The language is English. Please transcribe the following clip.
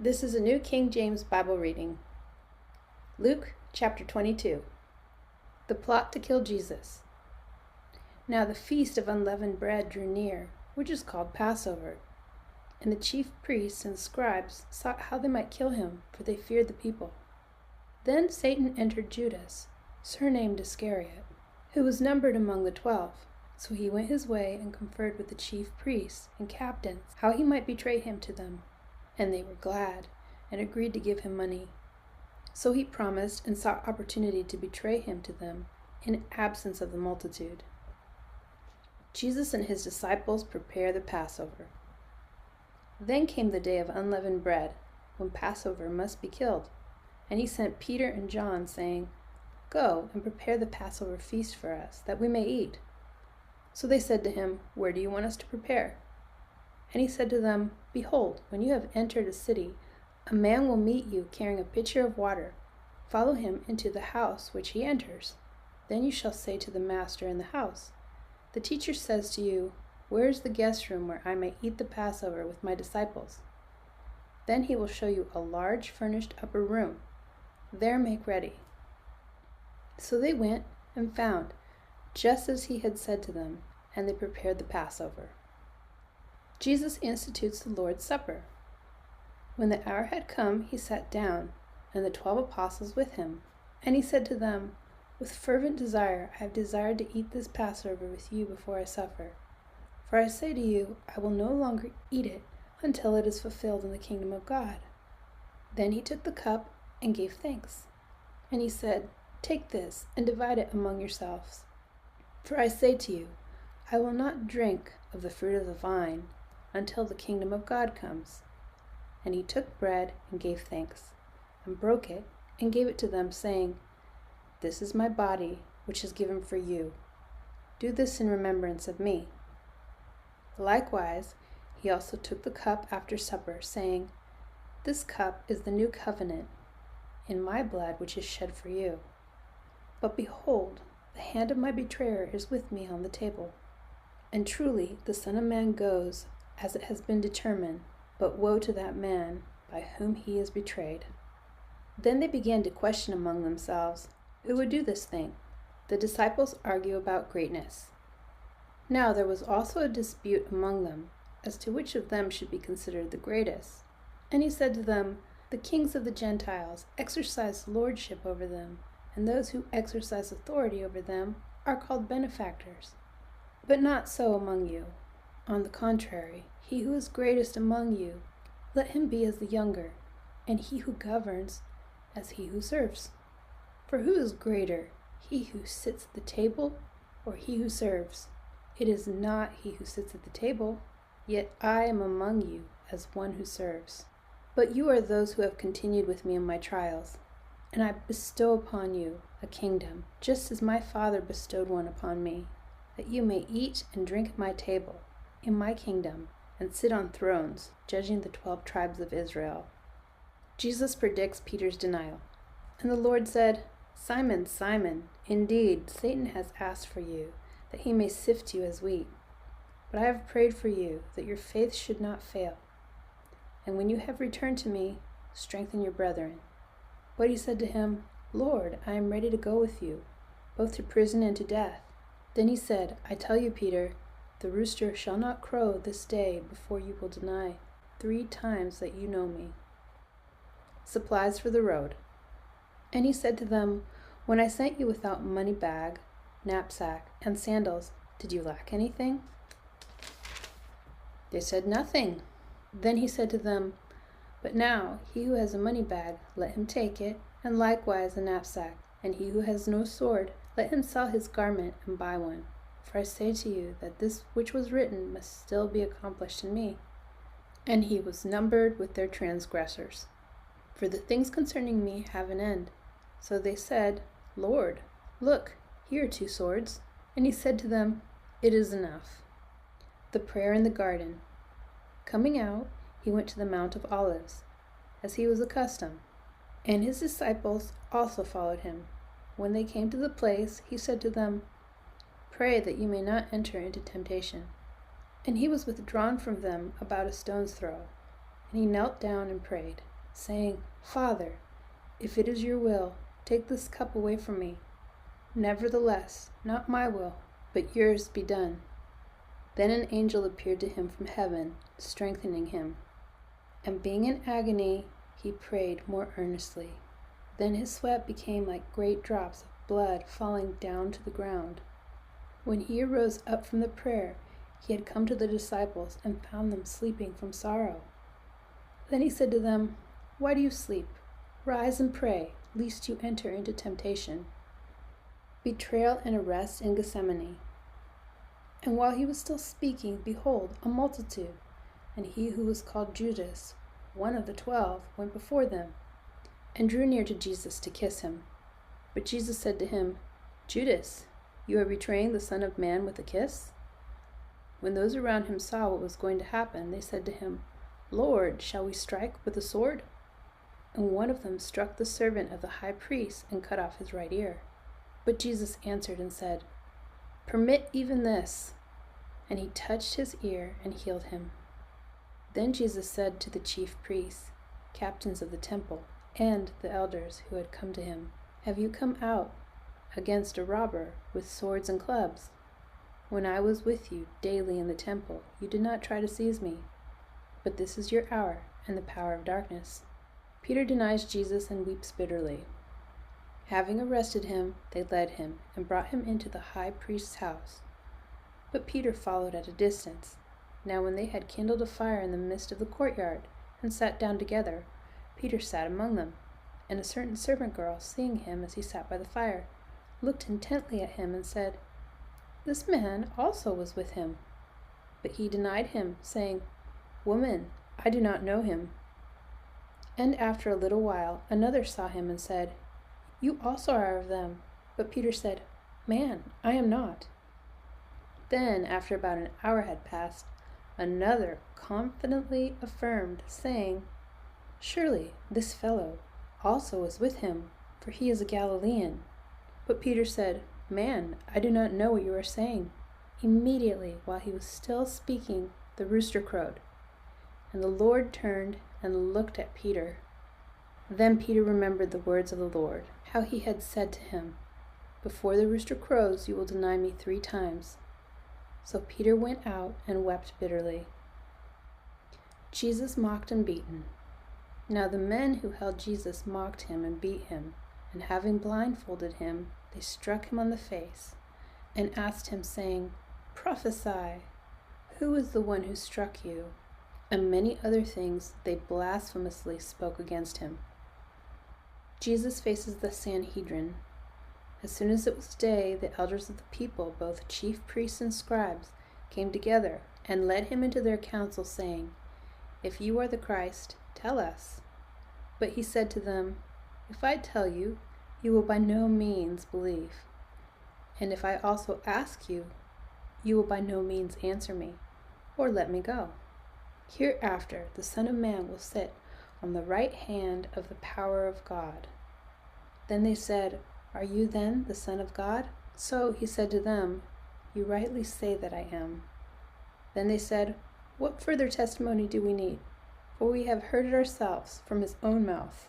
This is a New King James Bible reading. Luke chapter 22. The plot to kill Jesus. Now the feast of unleavened bread drew near, which is called Passover. And the chief priests and scribes sought how they might kill him, for they feared the people. Then Satan entered Judas, surnamed Iscariot, who was numbered among the 12. So he went his way and conferred with the chief priests and captains how he might betray him to them. And they were glad, and agreed to give him money. So he promised and sought opportunity to betray him to them in absence of the multitude. Jesus and his disciples prepare the Passover. Then came the day of unleavened bread, when Passover must be killed. And he sent Peter and John, saying, "Go and prepare the Passover feast for us, that we may eat." So they said to him, "Where do you want us to prepare?" And he said to them, "Behold, when you have entered a city, a man will meet you carrying a pitcher of water. Follow him into the house which he enters. Then you shall say to the master in the house, 'The teacher says to you, where is the guest room where I may eat the Passover with my disciples?' Then he will show you a large furnished upper room. There make ready." So they went and found, just as he had said to them, and they prepared the Passover. Jesus institutes the Lord's Supper. When the hour had come, he sat down, and the 12 apostles with him. And he said to them, "With fervent desire I have desired to eat this Passover with you before I suffer. For I say to you, I will no longer eat it until it is fulfilled in the kingdom of God." Then he took the cup and gave thanks. And he said, "Take this and divide it among yourselves. For I say to you, I will not drink of the fruit of the vine until the kingdom of God comes." And he took bread and gave thanks, and broke it, and gave it to them, saying, "This is my body, which is given for you. Do this in remembrance of me." Likewise, he also took the cup after supper, saying, "This cup is the new covenant in my blood, which is shed for you. But behold, the hand of my betrayer is with me on the table. And truly the Son of Man goes as it has been determined, but woe to that man by whom he is betrayed." Then they began to question among themselves who would do this thing. The disciples argue about greatness. Now there was also a dispute among them as to which of them should be considered the greatest. And he said to them, "The kings of the Gentiles exercise lordship over them, and those who exercise authority over them are called benefactors. But not so among you. On the contrary, he who is greatest among you, let him be as the younger, and he who governs as he who serves. For who is greater, he who sits at the table or he who serves? It is not he who sits at the table, yet I am among you as one who serves. But you are those who have continued with me in my trials, and I bestow upon you a kingdom, just as my Father bestowed one upon me, that you may eat and drink at my table in my kingdom, and sit on thrones, judging the 12 tribes of Israel." Jesus predicts Peter's denial. And the Lord said, "Simon, Simon, indeed Satan has asked for you, that he may sift you as wheat. But I have prayed for you, that your faith should not fail. And when you have returned to me, strengthen your brethren." But he said to him, "Lord, I am ready to go with you, both to prison and to death." Then he said, "I tell you, Peter, the rooster shall not crow this day before you will deny 3 times that you know me." Supplies for the road. And he said to them, "When I sent you without money bag, knapsack, and sandals, did you lack anything?" They said, "Nothing." Then he said to them, "But now he who has a money bag, let him take it, and likewise a knapsack. And he who has no sword, let him sell his garment and buy one. For I say to you that this which was written must still be accomplished in me." And he was numbered with their transgressors. For the things concerning me have an end. So they said, "Lord, look, here are 2 swords." And he said to them, "It is enough." The prayer in the garden. Coming out, he went to the Mount of Olives, as he was accustomed. And his disciples also followed him. When they came to the place, he said to them, "Pray that you may not enter into temptation." And he was withdrawn from them about a stone's throw. And he knelt down and prayed, saying, "Father, if it is your will, take this cup away from me. Nevertheless, not my will, but yours be done." Then an angel appeared to him from heaven, strengthening him. And being in agony, he prayed more earnestly. Then his sweat became like great drops of blood falling down to the ground. When he arose up from the prayer, he had come to the disciples and found them sleeping from sorrow. Then he said to them, "Why do you sleep? Rise and pray, lest you enter into temptation." Betrayal and arrest in Gethsemane. And while he was still speaking, behold, a multitude, and he who was called Judas, one of the 12, went before them, and drew near to Jesus to kiss him. But Jesus said to him, "Judas, you are betraying the Son of Man with a kiss?" When those around him saw what was going to happen, they said to him, "Lord, shall we strike with the sword?" And one of them struck the servant of the high priest and cut off his right ear. But Jesus answered and said, "Permit even this." And he touched his ear and healed him. Then Jesus said to the chief priests, captains of the temple, and the elders who had come to him, "Have you come out against a robber with swords and clubs? When I was with you daily in the temple, you did not try to seize me. But this is your hour and the power of darkness." Peter denies Jesus and weeps bitterly. Having arrested him, they led him and brought him into the high priest's house. But Peter followed at a distance. Now when they had kindled a fire in the midst of the courtyard and sat down together, Peter sat among them. And a certain servant girl, seeing him as he sat by the fire, looked intently at him and said, "This man also was with him." But he denied him, saying, "Woman, I do not know him." And after a little while another saw him and said, "You also are of them." But Peter said, "Man, I am not." Then, after about an hour had passed, another confidently affirmed, saying, "Surely this fellow also was with him, for he is a Galilean." But Peter said, "Man, I do not know what you are saying." Immediately, while he was still speaking, the rooster crowed. And the Lord turned and looked at Peter. Then Peter remembered the words of the Lord, how he had said to him, "Before the rooster crows, you will deny me 3 times." So Peter went out and wept bitterly. Jesus mocked and beaten. Now the men who held Jesus mocked him and beat him, and having blindfolded him, they struck him on the face, and asked him, saying, "Prophesy, who is the one who struck you?" And many other things they blasphemously spoke against him. Jesus faces the Sanhedrin. As soon as it was day, the elders of the people, both chief priests and scribes, came together and led him into their council, saying, "If you are the Christ, tell us." But he said to them, "If I tell you, you will by no means believe. And if I also ask you, you will by no means answer me, or let me go. Hereafter the Son of Man will sit on the right hand of the power of God." Then they said, "Are you then the Son of God?" So he said to them, "You rightly say that I am." Then they said, "What further testimony do we need? For we have heard it ourselves from his own mouth."